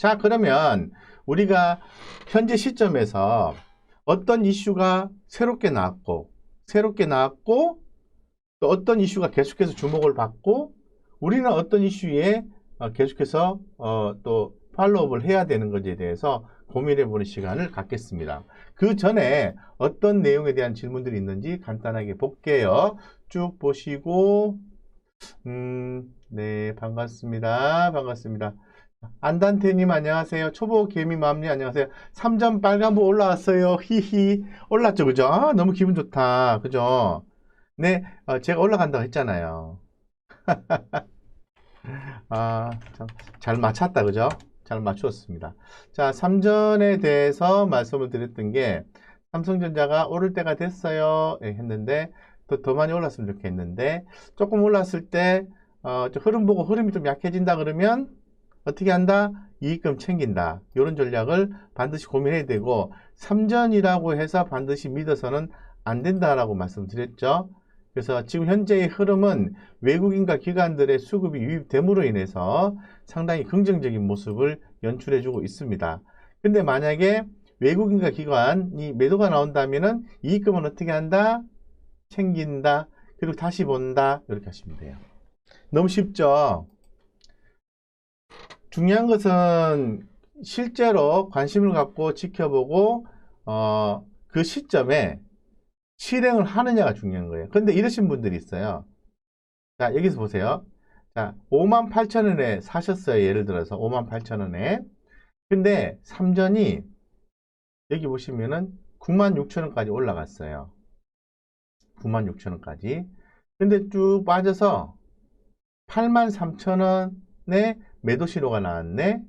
자, 그러면 우리가 현재 시점에서 어떤 이슈가 새롭게 나왔고, 또 어떤 이슈가 계속해서 주목을 받고, 우리는 어떤 이슈에 계속해서 또 팔로우업을 해야 되는 것에 대해서 고민해보는 시간을 갖겠습니다. 그 전에 어떤 내용에 대한 질문들이 있는지 간단하게 볼게요. 쭉 보시고, 네, 반갑습니다. 반갑습니다. 안단테님 안녕하세요. 초보 개미맘님 안녕하세요. 3점 빨간불 올라왔어요. 히히. 올랐죠, 그죠? 아, 너무 기분 좋다. 그죠? 네, 제가 올라간다고 했잖아요. 아, 참, 잘 맞췄다, 그죠? 잘 맞추었습니다. 자, 3전에 대해서 말씀을 드렸던 게, 삼성전자가 오를 때가 됐어요. 예, 했는데, 또 더 많이 올랐으면 좋겠는데, 조금 올랐을 때, 좀 흐름 보고 흐름이 좀 약해진다 그러면, 어떻게 한다? 이익금 챙긴다. 이런 전략을 반드시 고민해야 되고, 3전이라고 해서 반드시 믿어서는 안 된다라고 말씀드렸죠. 그래서 지금 현재의 흐름은 외국인과 기관들의 수급이 유입됨으로 인해서 상당히 긍정적인 모습을 연출해주고 있습니다. 근데 만약에 외국인과 기관이 매도가 나온다면은 이익금은 어떻게 한다? 챙긴다. 그리고 다시 본다. 이렇게 하시면 돼요. 너무 쉽죠? 중요한 것은 실제로 관심을 갖고 지켜보고 그 시점에 실행을 하느냐가 중요한 거예요. 근데 이러신 분들이 있어요. 자, 여기서 보세요. 자, 58,000원에 사셨어요. 예를 들어서 58,000원에. 근데 삼전이 여기 보시면은 96,000원까지 올라갔어요. 96,000원까지. 근데 쭉 빠져서 83,000원에 매도 신호가 나왔네.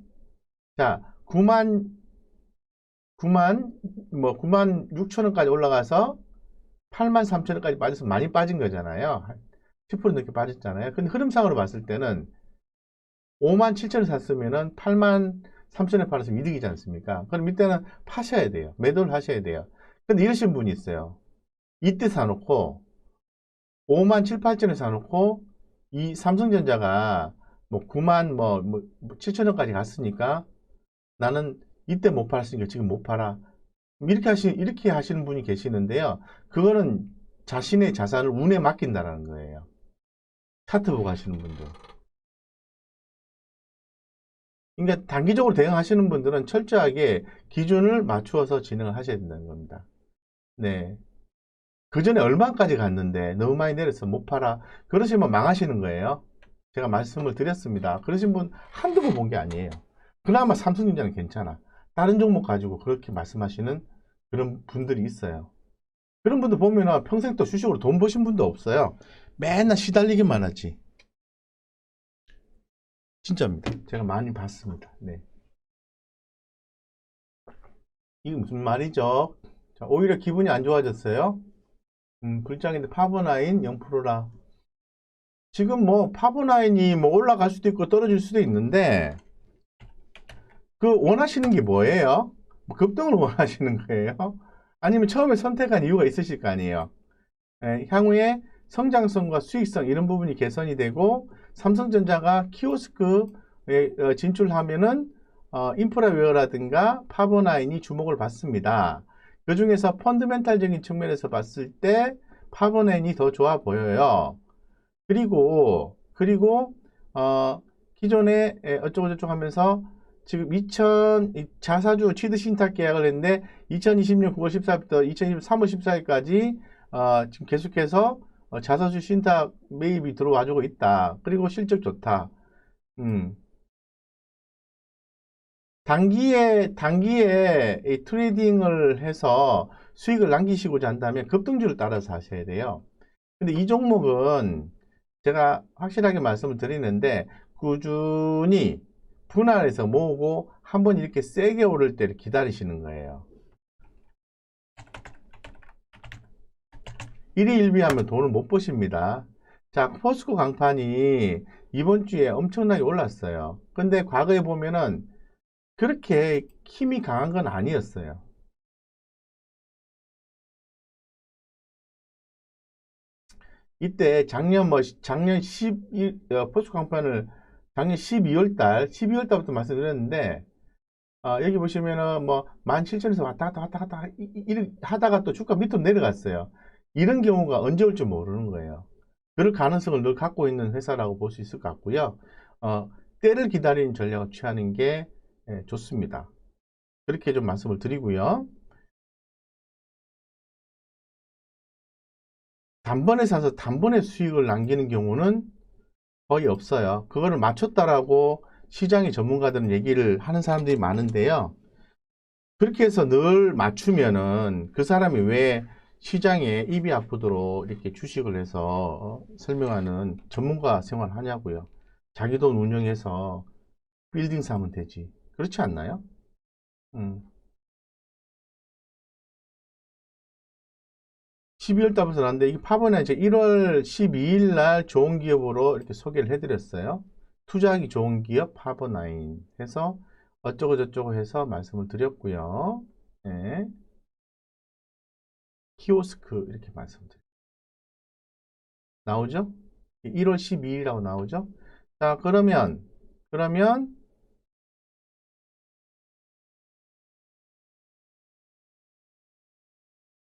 자, 96,000원까지 올라가서 83,000원까지 빠져서 많이 빠진 거잖아요. 10% 넘게 빠졌잖아요. 근데 흐름상으로 봤을 때는 57,000원 샀으면은 83,000원 팔아서 이득이지 않습니까? 그럼 이때는 파셔야 돼요. 매도를 하셔야 돼요. 근데 이러신 분이 있어요. 이때 사놓고 57,000원 사놓고 이 삼성전자가 뭐 7,000원까지 갔으니까 나는 이때 못 팔았으니까 지금 못 팔아. 이렇게 하시는 분이 계시는데요. 그거는 자신의 자산을 운에 맡긴다라는 거예요. 차트 보고 하시는 분들. 그러니까 단기적으로 대응하시는 분들은 철저하게 기준을 맞추어서 진행을 하셔야 된다는 겁니다. 네. 그 전에 얼마까지 갔는데 너무 많이 내려서 못 팔아. 그러시면 망하시는 거예요. 제가 말씀을 드렸습니다. 그러신 분 한두 번 본 게 아니에요. 그나마 삼성전자는 괜찮아. 다른 종목 가지고 그렇게 말씀하시는 그런 분들이 있어요. 그런 분들 보면은 평생 또 주식으로 돈 버신 분도 없어요. 맨날 시달리기만 하지. 진짜입니다. 제가 많이 봤습니다. 네. 이게 무슨 말이죠? 자, 오히려 기분이 안 좋아졌어요. 불장인데 파버나인 0%라. 지금 뭐 파버나인이 뭐 올라갈 수도 있고 떨어질 수도 있는데 그 원하시는 게 뭐예요? 뭐 급등을 원하시는 거예요? 아니면 처음에 선택한 이유가 있으실 거 아니에요? 향후에 성장성과 수익성 이런 부분이 개선이 되고 삼성전자가 키오스크에 진출하면은 인프라웨어라든가 파버나인이 주목을 받습니다. 그 중에서 펀드멘탈적인 측면에서 봤을 때 파버나인이 더 좋아 보여요. 그리고 기존에 어쩌고저쩌고 하면서 지금 자사주 취득 신탁 계약을 했는데 2020년 9월 14일부터 2023년 3월 14일까지 지금 계속해서 자사주 신탁 매입이 들어와주고 있다. 그리고 실적 좋다. 음. 단기에 이 트레이딩을 해서 수익을 남기시고자 한다면 급등주를 따라서 하셔야 돼요. 근데 이 종목은 제가 확실하게 말씀을 드리는데 꾸준히 분할해서 모으고 한번 이렇게 세게 오를 때를 기다리시는 거예요. 일희일비하면 돈을 못 버십니다. 자, 포스코 강판이 이번 주에 엄청나게 올랐어요. 근데 과거에 보면은 그렇게 힘이 강한 건 아니었어요. 이때 작년 12, 포스코 강판을 작년 12월 달부터 말씀드렸는데 여기 보시면은 뭐 17,000에서 왔다 갔다 하다가 또 주가 밑으로 내려갔어요. 이런 경우가 언제 올지 모르는 거예요. 그럴 가능성을 늘 갖고 있는 회사라고 볼 수 있을 것 같고요. 때를 기다리는 전략을 취하는 게 좋습니다. 그렇게 좀 말씀을 드리고요. 단번에 사서 단번에 수익을 남기는 경우는 거의 없어요. 그거를 맞췄다라고 시장의 전문가들은 얘기를 하는 사람들이 많은데요. 그렇게 해서 늘 맞추면은 그 사람이 왜 시장에 입이 아프도록 이렇게 주식을 해서 설명하는 전문가 생활 하냐고요. 자기 돈 운영해서 빌딩 사면 되지. 그렇지 않나요? 음. 12월 달부터 나왔는데 이게 파버는 이제 1월 12일 날 좋은 기업으로 이렇게 소개를 해드렸어요. 투자하기 좋은 기업 파버나인 해서 어쩌고 저쩌고 해서 말씀을 드렸고요. 네. 키오스크 이렇게 말씀드려요. 나오죠? 1월 12일이라고 나오죠? 자, 그러면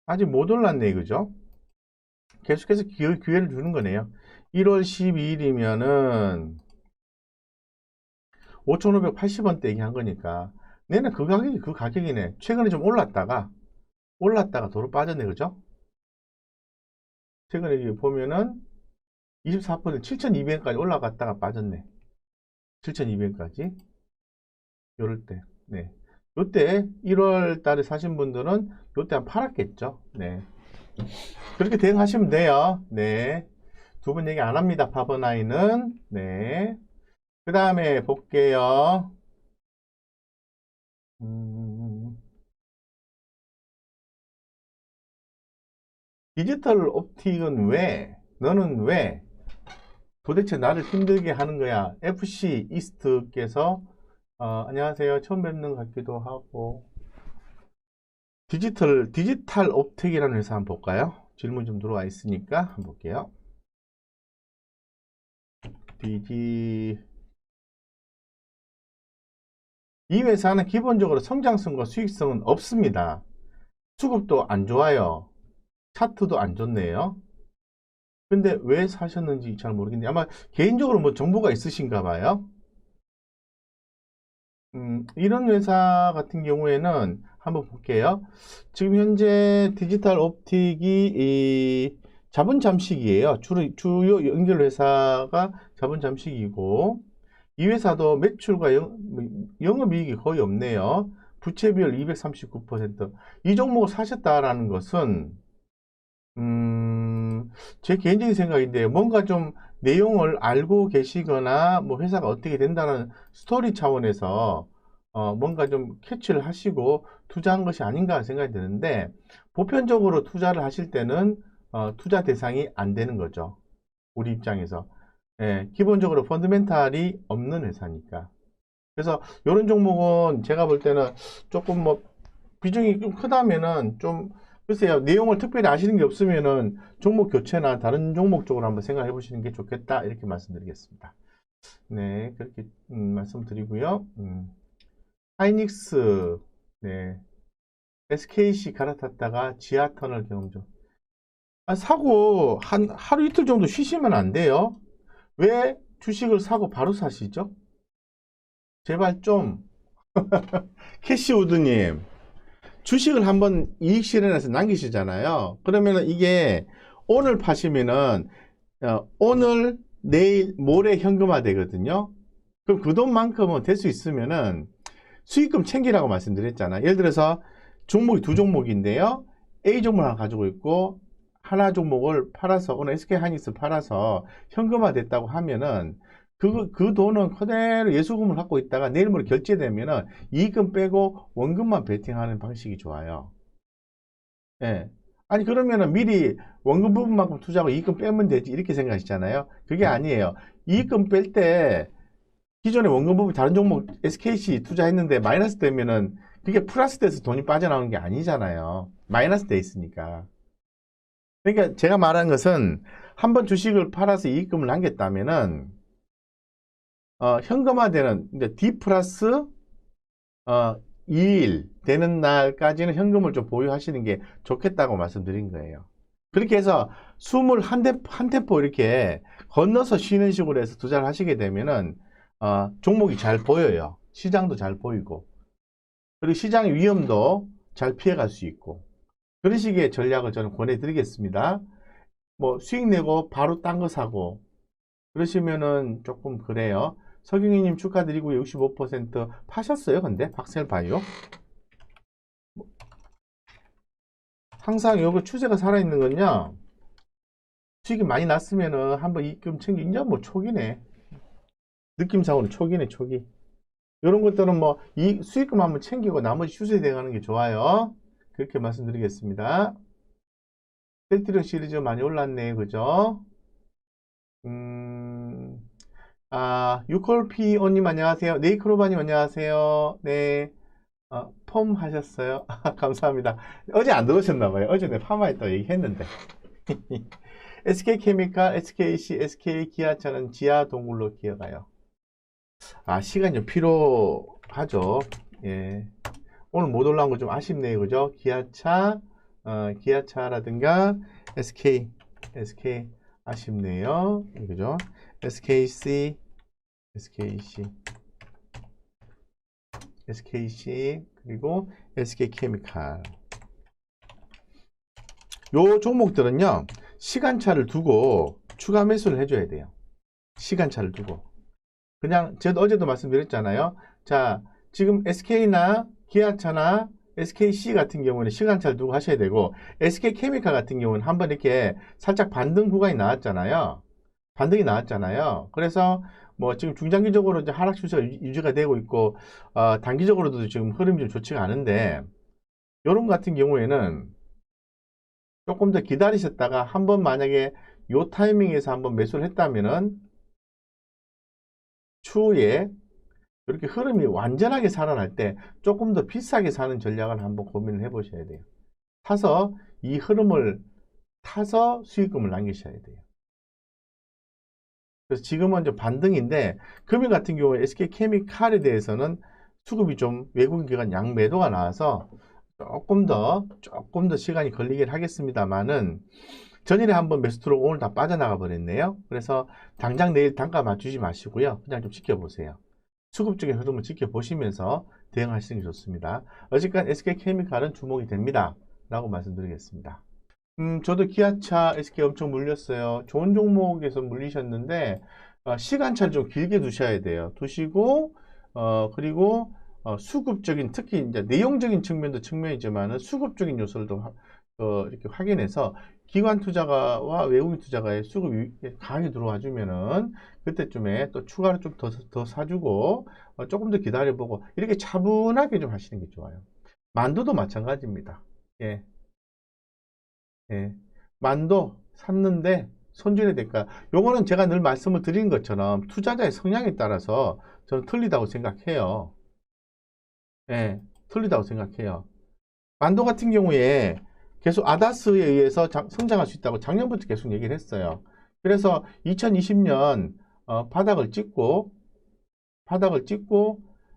아직 못 올랐네, 그죠? 계속해서 기회를 주는 거네요. 1월 12일이면은 5,580원대 얘기한 거니까 내는 그 가격이 그 가격이네. 최근에 좀 올랐다가 도로 빠졌네, 그죠? 최근에 여기 보면은 24% 7,200원까지 올라갔다가 빠졌네. 7,200원까지 요럴 때. 네. 요때 1월 달에 사신 분들은 요때 한 팔았겠죠. 네. 그렇게 대응하시면 돼요. 네. 두 분 얘기 안 합니다. 파버나인은. 네. 그 다음에 볼게요. 디지털 옵틱은 너는 왜 도대체 나를 힘들게 하는 거야? FC 이스트께서 안녕하세요. 처음 뵙는 것 같기도 하고. 디지털 옵틱이라는 회사 한번 볼까요? 질문 좀 들어와 있으니까 한번 볼게요. 이 회사는 기본적으로 성장성과 수익성은 없습니다. 수급도 안 좋아요. 차트도 안 좋네요. 근데 왜 사셨는지 잘 모르겠는데 아마 개인적으로 뭐 정보가 있으신가 봐요. 이런 회사 같은 경우에는 한번 볼게요. 지금 현재 디지털 옵틱이 자본 잠식이에요. 주요 연결 회사가 자본 잠식이고 이 회사도 매출과 영업이익이 거의 없네요. 부채 비율 239%. 이 종목을 사셨다라는 것은 제 개인적인 생각인데 뭔가 좀 내용을 알고 계시거나 뭐 회사가 어떻게 된다는 스토리 차원에서 뭔가 좀 캐치를 하시고 투자한 것이 아닌가 생각이 드는데 보편적으로 투자를 하실 때는 투자 대상이 안 되는 거죠. 우리 입장에서. 예, 기본적으로 펀드멘탈이 없는 회사니까. 그래서 이런 종목은 제가 볼 때는 조금 뭐 비중이 좀 크다면은 좀 글쎄요 내용을 특별히 아시는 게 없으면은 종목 교체나 다른 종목 쪽으로 한번 생각해 보시는 게 좋겠다 이렇게 말씀드리겠습니다. 네 그렇게 말씀드리고요. 하이닉스 네 SKC 갈아탔다가 지하터널 경험 중 사고 한 하루 이틀 정도 쉬시면 안 돼요. 왜 주식을 사고 바로 사시죠? 제발 좀 캐시우드님 주식을 한번 이익 실현해서 남기시잖아요. 그러면은 이게 오늘 파시면은 오늘 내일 모레 현금화 되거든요. 그럼 그 돈만큼은 될 수 있으면은 수익금 챙기라고 말씀드렸잖아요. 예를 들어서 종목이 두 종목인데요. A 종목을 하나 가지고 있고 하나 종목을 팔아서 오늘 SK하이닉스 팔아서 현금화 됐다고 하면은 그 돈은 그대로 예수금을 갖고 있다가 내일 모레 결제되면은 이익금 빼고 원금만 베팅하는 방식이 좋아요. 예. 아니 그러면은 미리 원금 부분만큼 투자하고 이익금 빼면 되지 이렇게 생각하시잖아요. 그게 아니에요. 이익금 뺄 때 기존에 원금 부분 다른 종목 SKC 투자했는데 마이너스 되면은 그게 플러스 돼서 돈이 빠져나오는 게 아니잖아요. 마이너스 돼 있으니까. 그러니까 제가 말하는 것은 한번 주식을 팔아서 이익금을 남겼다면은 현금화되는 D 플러스 2일 되는 날까지는 현금을 좀 보유하시는 게 좋겠다고 말씀드린 거예요. 그렇게 해서 숨을 한 템포 이렇게 건너서 쉬는 식으로 해서 투자를 하시게 되면은 종목이 잘 보여요. 시장도 잘 보이고, 그리고 시장의 위험도 잘 피해갈 수 있고, 그런 식의 전략을 저는 권해드리겠습니다. 뭐 수익 내고 바로 딴 거 사고 그러시면은 조금 그래요. 서경희님 축하드리고 65% 파셨어요? 근데 박셀바이오 항상 요거 추세가 살아있는 건요, 수익이 많이 났으면은 한번 입금 챙기냐, 뭐 초기네. 느낌상으로 초기네, 초기. 이런 것들은 뭐 이 수익금 한번 챙기고 나머지 추세 대응하는 게 좋아요. 그렇게 말씀드리겠습니다. 셀트리온 시리즈 많이 올랐네, 그죠? 유콜피오님 안녕하세요. 네이크로바님 안녕하세요. 네. 폼 하셨어요? 감사합니다. 어제 안 들으셨나봐요. 어제 내 파마했다고 얘기했는데. SK케미칼, SKC, SK기아차는 지하 동굴로 기어가요. 시간이 좀 필요하죠. 예. 오늘 못 올라온 거 좀 아쉽네요. 그죠? 기아차라든가 SK 아쉽네요. 그죠? SKC, 그리고 SK케미칼. 요 종목들은요, 시간차를 두고 추가 매수를 해줘야 돼요. 시간차를 두고. 그냥, 제가 어제도 말씀드렸잖아요. 자, 지금 SK나 기아차나 SKC 같은 경우는 시간차를 두고 하셔야 되고, SK케미칼 같은 경우는 한번 이렇게 살짝 반등 구간이 나왔잖아요. 반등이 나왔잖아요. 그래서 뭐 지금 중장기적으로 이제 하락 추세가 유지가 되고 있고, 단기적으로도 지금 흐름이 좀 좋지가 않은데, 요런 같은 경우에는 조금 더 기다리셨다가 한번 만약에 요 타이밍에서 한번 매수를 했다면은 추후에 이렇게 흐름이 완전하게 살아날 때 조금 더 비싸게 사는 전략을 한번 고민을 해 보셔야 돼요. 타서 이 흐름을 타서 수익금을 남기셔야 돼요. 그래서 지금은 좀 반등인데, 금일 같은 경우에 SK케미칼에 대해서는 수급이 좀 외국인 기관 양매도가 나와서 조금 더 시간이 걸리긴 하겠습니다만은, 전일에 한번 매수 들어오고 오늘 다 빠져나가 버렸네요. 그래서 당장 내일 단가 맞추지 마시고요. 그냥 좀 지켜보세요. 수급적인 흐름을 지켜보시면서 대응하시는 게 좋습니다. 어쨌든 SK케미칼은 주목이 됩니다. 라고 말씀드리겠습니다. 저도 기아차 SK 엄청 물렸어요. 좋은 종목에서 물리셨는데, 시간차를 좀 길게 두셔야 돼요. 두시고, 그리고, 수급적인, 특히 이제 내용적인 측면도 측면이지만은 수급적인 요소를 이렇게 확인해서 기관 투자가와 외국인 투자가의 수급이 강하게 들어와 주면은 그때쯤에 또 추가로 좀 더 사주고, 조금 더 기다려보고, 이렇게 차분하게 좀 하시는 게 좋아요. 만두도 마찬가지입니다. 예. 예. 만도 샀는데 손절이 될까? 요거는 제가 늘 말씀을 드린 것처럼 투자자의 성향에 따라서 저는 틀리다고 생각해요. 예, 틀리다고 생각해요. 만도 같은 경우에 계속 아다스에 의해서 성장할 수 있다고 작년부터 계속 얘기를 했어요. 그래서 2020년 바닥을 찍고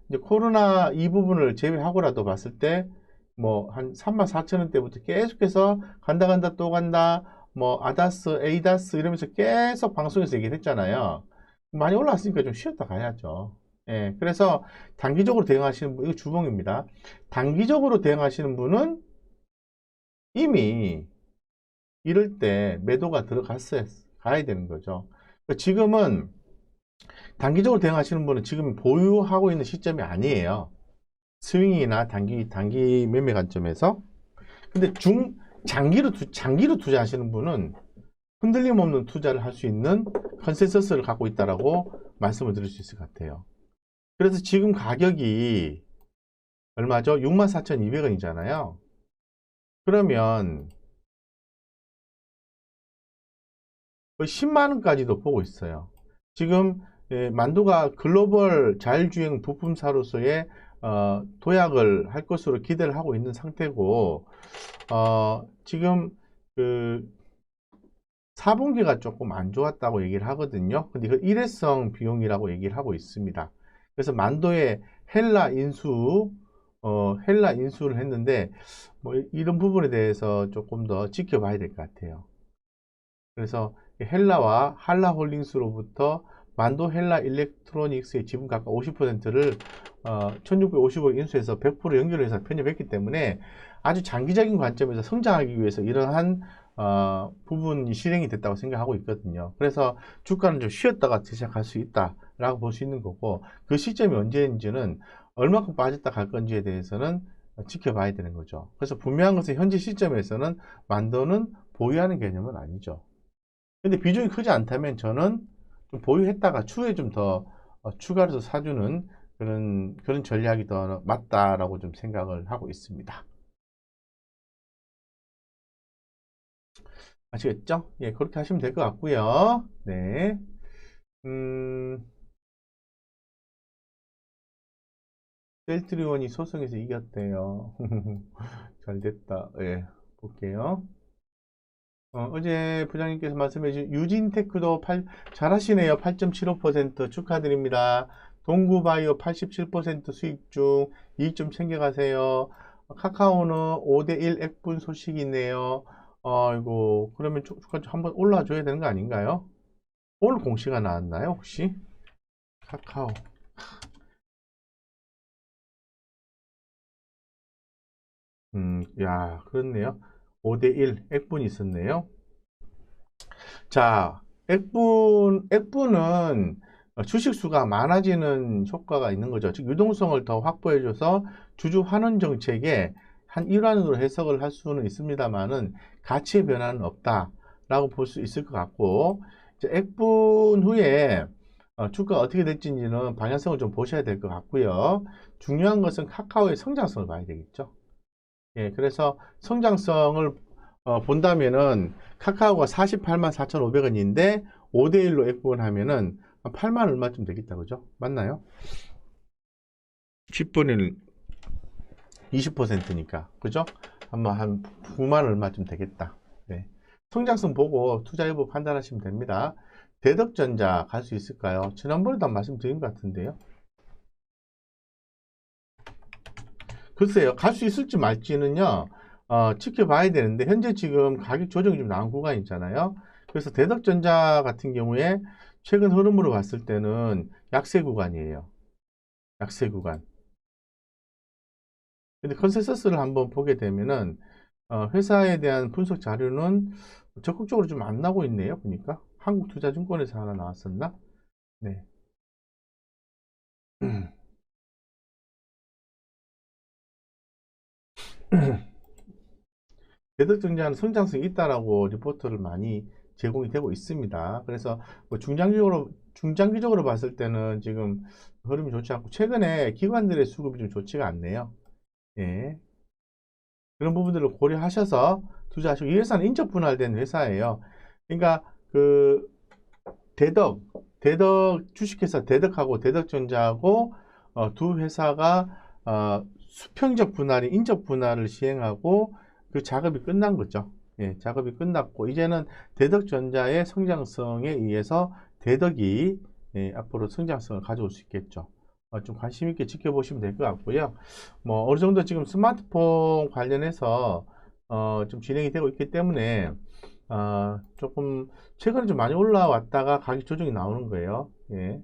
이제 코로나 이 부분을 제외하고라도 봤을 때 뭐 한 34,000원대부터 계속해서 간다 또 간다, 뭐 아다스 에이다스 이러면서 계속 방송에서 얘기를 했잖아요. 많이 올라왔으니까 좀 쉬었다 가야죠. 예, 그래서 단기적으로 대응하시는 분, 이거 주봉입니다. 단기적으로 대응하시는 분은 이미 이럴 때 매도가 들어갔어야 가야 되는 거죠. 지금은 단기적으로 대응하시는 분은 지금 보유하고 있는 시점이 아니에요. 스윙이나 단기 매매 관점에서. 근데 장기로 투자하시는 분은 흔들림 없는 투자를 할 수 있는 컨센서스를 갖고 있다라고 말씀을 드릴 수 있을 것 같아요. 그래서 지금 가격이 얼마죠? 64,200원이잖아요. 그러면 10만 원까지도 보고 있어요. 지금 만두가 글로벌 자율주행 부품사로서의 도약을 할 것으로 기대를 하고 있는 상태고, 지금 그 4분기가 조금 안 좋았다고 얘기를 하거든요. 근데 이거 일회성 비용이라고 얘기를 하고 있습니다. 그래서 만도의 헬라 인수 헬라 인수를 했는데 뭐 이런 부분에 대해서 조금 더 지켜봐야 될 것 같아요. 그래서 헬라와 한라홀딩스로부터 만도 헬라 일렉트로닉스의 지분 각각 50%를 1650억 인수해서 100% 연결해서 편입했기 때문에 아주 장기적인 관점에서 성장하기 위해서 이러한 부분이 실행이 됐다고 생각하고 있거든요. 그래서 주가는 좀 쉬었다가 시작할 수 있다라고 볼 수 있는 거고, 그 시점이 언제인지는 얼마큼 빠졌다 갈 건지에 대해서는 지켜봐야 되는 거죠. 그래서 분명한 것은 현재 시점에서는 만도는 보유하는 개념은 아니죠. 근데 비중이 크지 않다면 저는 좀 보유했다가 추후에 좀 더 추가로 해서 사주는 그런 전략이 더 맞다라고 좀 생각을 하고 있습니다. 아시겠죠? 예, 그렇게 하시면 될 것 같고요. 네. 음, 셀트리온이 소송에서 이겼대요. 잘 됐다. 예, 볼게요. 어제 부장님께서 말씀해 주신 유진테크도 잘하시네요. 8.75% 축하드립니다. 동구바이오 87% 수익 중 이익 좀 챙겨가세요. 카카오는 5대1 액분 소식이 있네요. 이거 그러면 주가 좀 한번 올라줘야 되는 거 아닌가요? 오늘 공시가 나왔나요, 혹시? 카카오. 야, 그렇네요. 5대1 액분이 있었네요. 자, 액분은 주식 수가 많아지는 효과가 있는 거죠. 즉, 유동성을 더 확보해줘서 주주 환원 정책의 한 일환으로 해석을 할 수는 있습니다만은 가치의 변화는 없다라고 볼 수 있을 것 같고, 이제 액분 후에 주가 어떻게 될지는 방향성을 좀 보셔야 될 것 같고요. 중요한 것은 카카오의 성장성을 봐야 되겠죠. 예, 그래서 성장성을 본다면은 카카오가 48만 4,500원인데 5대1로 액분하면은 8만 얼마쯤 되겠다, 그죠? 맞나요? 10분의 1, 20%니까, 그죠? 아마 한 9만 얼마쯤 되겠다. 네. 성장성 보고 투자 여부 판단하시면 됩니다. 대덕전자 갈 수 있을까요? 지난번에도 말씀드린 것 같은데요. 글쎄요, 갈 수 있을지 말지는요, 지켜봐야 되는데, 현재 지금 가격 조정이 좀 나온 구간이 있잖아요. 그래서 대덕전자 같은 경우에 최근 흐름으로 봤을 때는 약세 구간이에요. 약세 구간. 근데 컨센서스를 한번 보게 되면은, 회사에 대한 분석 자료는 적극적으로 좀 안 나오고 있네요. 보니까. 한국투자증권에서 하나 나왔었나? 네. 대덕증자는 성장성이 있다라고 리포트를 많이 제공이 되고 있습니다. 그래서 뭐 중장기적으로 봤을 때는 지금 흐름이 좋지 않고 최근에 기관들의 수급이 좀 좋지가 않네요. 예. 그런 부분들을 고려하셔서 투자하시고 이 회사는 인적 분할된 회사예요. 그러니까 그 대덕 주식회사 대덕하고 대덕전자하고 두 회사가 수평적 분할이 인적 분할을 시행하고 그 작업이 끝난 거죠. 예, 작업이 끝났고 이제는 대덕전자의 성장성에 의해서 대덕이 앞으로 성장성을 가져올 수 있겠죠. 좀 관심 있게 지켜보시면 될 것 같고요. 뭐 어느 정도 지금 스마트폰 관련해서 좀 진행이 되고 있기 때문에 조금 최근에 좀 많이 올라왔다가 가격 조정이 나오는 거예요. 예.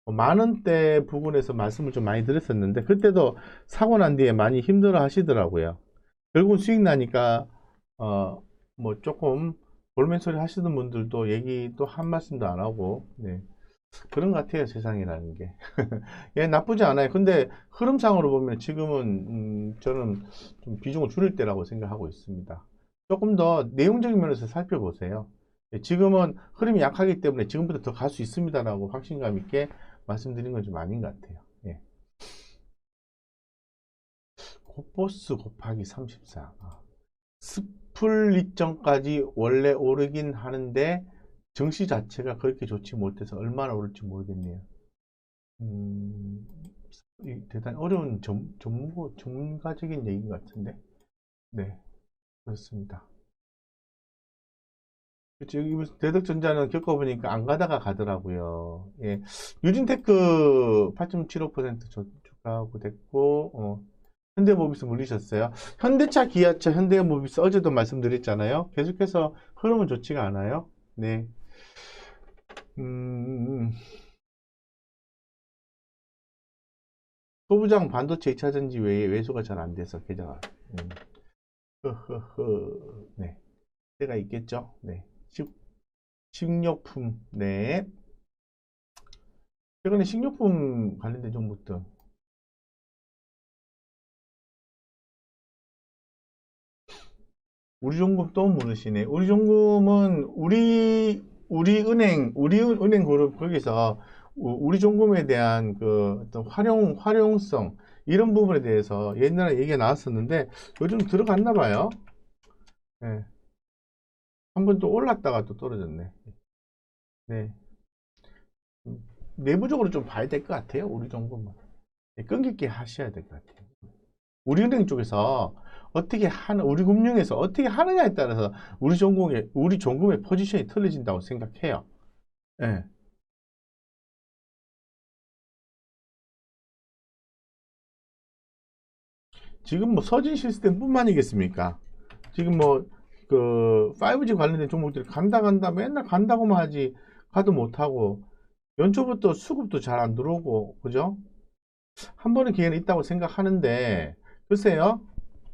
만 원대 부근에서 말씀을 좀 많이 드렸었는데 그때도 사고 난 뒤에 많이 힘들어 하시더라고요. 결국은 수익 나니까 뭐 조금 볼멘 소리 하시는 분들도 얘기도 한 말씀도 안 하고 네. 그런 것 같아요, 세상이라는 게. 예, 나쁘지 않아요. 근데 흐름상으로 보면 지금은 저는 좀 비중을 줄일 때라고 생각하고 있습니다. 조금 더 내용적인 면에서 살펴보세요. 예, 지금은 흐름이 약하기 때문에 지금부터 더 갈 수 있습니다라고 확신감 있게 말씀드린 건 좀 아닌 것 같아요. 예. 코포스 곱하기 34. 스플 리점까지 원래 오르긴 하는데 정시 자체가 그렇게 좋지 못해서 얼마나 오를지 모르겠네요. 음, 대단히 어려운 전문가적인 얘기인 것 같은데. 네, 그렇습니다. 그치, 여기 무슨 대덕전자는 겪어보니까 안 가다가 가더라고요. 예. 유진테크 8.75% 주가하고 됐고, 현대모비스 물리셨어요. 현대차, 기아차, 현대모비스 어제도 말씀드렸잖아요. 계속해서 흐름은 좋지가 않아요. 네. 소부장 반도체 2차전지 외에 매수가 잘 안 돼서 계좌가. 네. 때가 있겠죠. 네. 식료품. 네. 최근에 식료품 관련된 종목들. 우리종금 또 모르시네. 우리종금은 우리은행 그룹 거기서 우리종금에 대한 그 어떤 활용성 이런 부분에 대해서 옛날에 얘기가 나왔었는데 요즘 들어갔나 봐요. 네. 한번 또 올랐다가 또 떨어졌네. 네. 내부적으로 좀 봐야 될 것 같아요. 우리종금은. 네, 끈기 있게 하셔야 될 것 같아요. 우리은행 쪽에서 어떻게 하는, 우리금융에서 어떻게 하느냐에 따라서 우리 종금의 포지션이 틀려진다고 생각해요. 예. 지금 뭐 서진 시스템뿐만이겠습니까? 지금 뭐 그 5G 관련된 종목들이 간다 맨날 간다고만 하지 가도 못하고 연초부터 수급도 잘 안 들어오고 그죠? 한 번의 기회는 있다고 생각하는데 글쎄요.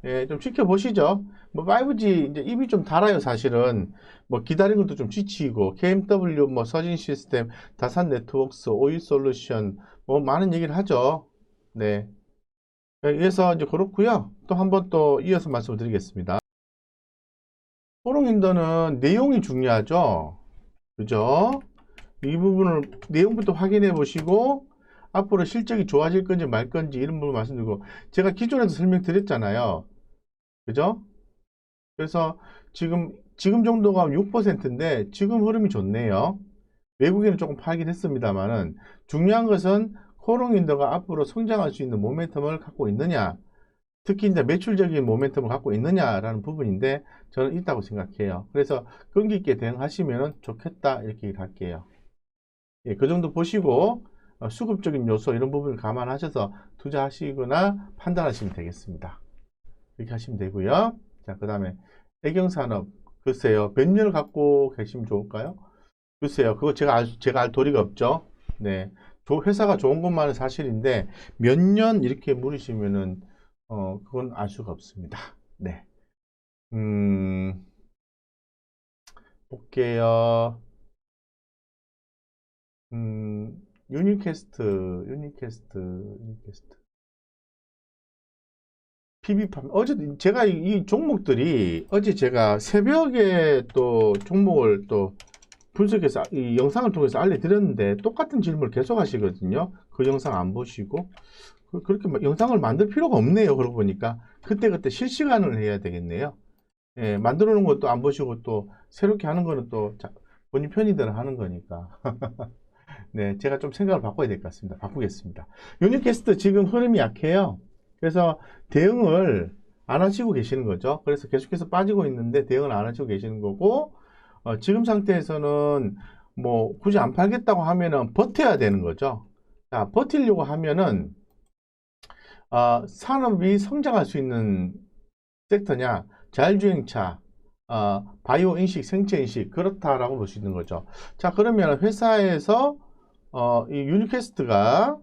예, 좀 지켜보시죠. 뭐 5G 이제 입이 좀 달아요, 사실은. 뭐 기다리는 것도 좀 지치고 KMW, 뭐 서진 시스템, 다산 네트워크스, 오일 솔루션 뭐 많은 얘기를 하죠. 네. 그래서 이제 그렇고요. 또 한 번 또 이어서 말씀드리겠습니다. 포롱인더는 내용이 중요하죠. 그죠? 이 부분을 내용부터 확인해 보시고 앞으로 실적이 좋아질 건지 말 건지 이런 부분 말씀드리고 제가 기존에도 설명드렸잖아요. 그죠? 그래서 지금 정도가 6%인데 지금 흐름이 좋네요. 외국인은 조금 팔긴 했습니다만은 중요한 것은 코롱인더가 앞으로 성장할 수 있는 모멘텀을 갖고 있느냐, 특히 이제 매출적인 모멘텀을 갖고 있느냐라는 부분인데 저는 있다고 생각해요. 그래서 끈기 있게 대응하시면 좋겠다 이렇게 얘기를 할게요. 예, 그 정도 보시고 수급적인 요소 이런 부분을 감안하셔서 투자하시거나 판단하시면 되겠습니다. 이렇게 하시면 되고요. 자, 그 다음에 애경산업. 글쎄요. 몇 년을 갖고 계시면 좋을까요? 글쎄요. 그거 제가 알 도리가 없죠. 네. 회사가 좋은 것만은 사실인데, 몇 년 이렇게 물으시면은, 그건 알 수가 없습니다. 네. 음, 볼게요. 유니캐스트. PB팜. 어제 제가 이 종목들이 어제 제가 새벽에 또 종목을 또 분석해서 이 영상을 통해서 알려드렸는데 똑같은 질문을 계속 하시거든요. 그 영상 안 보시고 그렇게 영상을 만들 필요가 없네요. 그러고 보니까 그때그때 실시간을 해야 되겠네요. 예, 만들어 놓은 것도 안 보시고 또 새롭게 하는 거는 또 본인 편의대로 하는 거니까. 네, 제가 좀 생각을 바꿔야 될 것 같습니다. 바꾸겠습니다. 유니캐스트 지금 흐름이 약해요. 그래서 대응을 안 하시고 계시는 거죠. 그래서 계속해서 빠지고 있는데 대응을 안 하시고 계시는 거고, 지금 상태에서는 뭐 굳이 안 팔겠다고 하면은 버텨야 되는 거죠. 자, 버티려고 하면은 산업이 성장할 수 있는 섹터냐, 자율주행차, 바이오 인식, 생체 인식 그렇다라고 볼 수 있는 거죠. 자, 그러면 회사에서 이 유니캐스트가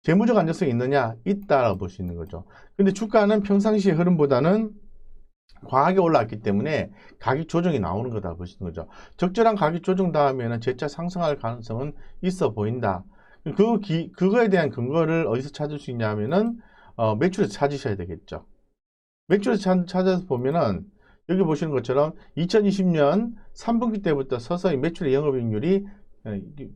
재무적 안정성이 있느냐? 있다라고 볼 수 있는 거죠. 근데 주가는 평상시의 흐름보다는 과하게 올라왔기 때문에 가격 조정이 나오는 거다 보시는 거죠. 적절한 가격 조정 다음에는 재차 상승할 가능성은 있어 보인다. 그거에 대한 근거를 어디서 찾을 수 있냐면은 매출에서 찾으셔야 되겠죠. 매출에서 찾아서 보면은 여기 보시는 것처럼 2020년 3분기 때부터 서서히 매출의 영업이익률이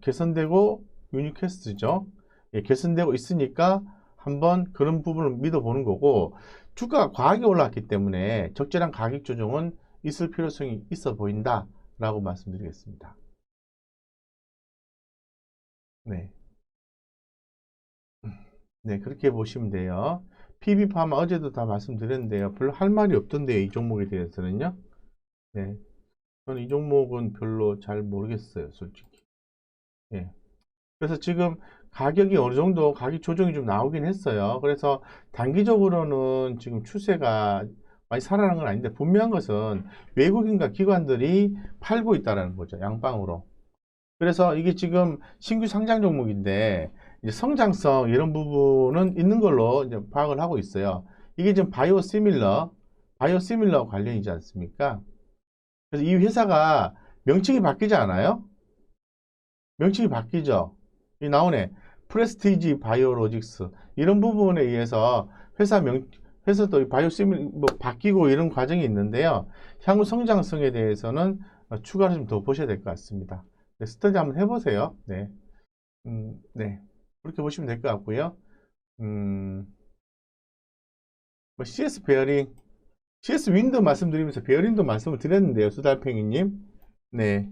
개선되고 유니캐스트죠. 예, 개선되고 있으니까 한번 그런 부분을 믿어보는 거고 주가가 과하게 올랐기 때문에 적절한 가격 조정은 있을 필요성이 있어 보인다 라고 말씀드리겠습니다. 네. 네, 그렇게 보시면 돼요. PB파마 어제도 다 말씀드렸는데요. 별로 할 말이 없던데요, 이 종목에 대해서는요. 네. 저는 이 종목은 별로 잘 모르겠어요, 솔직히. 예. 그래서 지금 가격이 어느 정도 가격 조정이 좀 나오긴 했어요. 그래서 단기적으로는 지금 추세가 많이 살아난 건 아닌데 분명한 것은 외국인과 기관들이 팔고 있다는 거죠. 양방으로. 그래서 이게 지금 신규 상장 종목인데 이제 성장성 이런 부분은 있는 걸로 이제 파악을 하고 있어요. 이게 지금 바이오시밀러 관련이지 않습니까? 그래서 이 회사가 명칭이 바뀌지 않아요? 명칭이 바뀌죠. 이 나오네. 프레스티지 바이오로직스. 이런 부분에 의해서 회사도 바이오시밀 뭐 바뀌고 이런 과정이 있는데요. 향후 성장성에 대해서는 추가로 좀 더 보셔야 될 것 같습니다. 네, 스터디 한번 해보세요. 네. 네. 그렇게 보시면 될 것 같고요. 음, 뭐 CS 베어링, CS 윈도 말씀드리면서 베어링도 말씀을 드렸는데요. 수달팽이님. 네.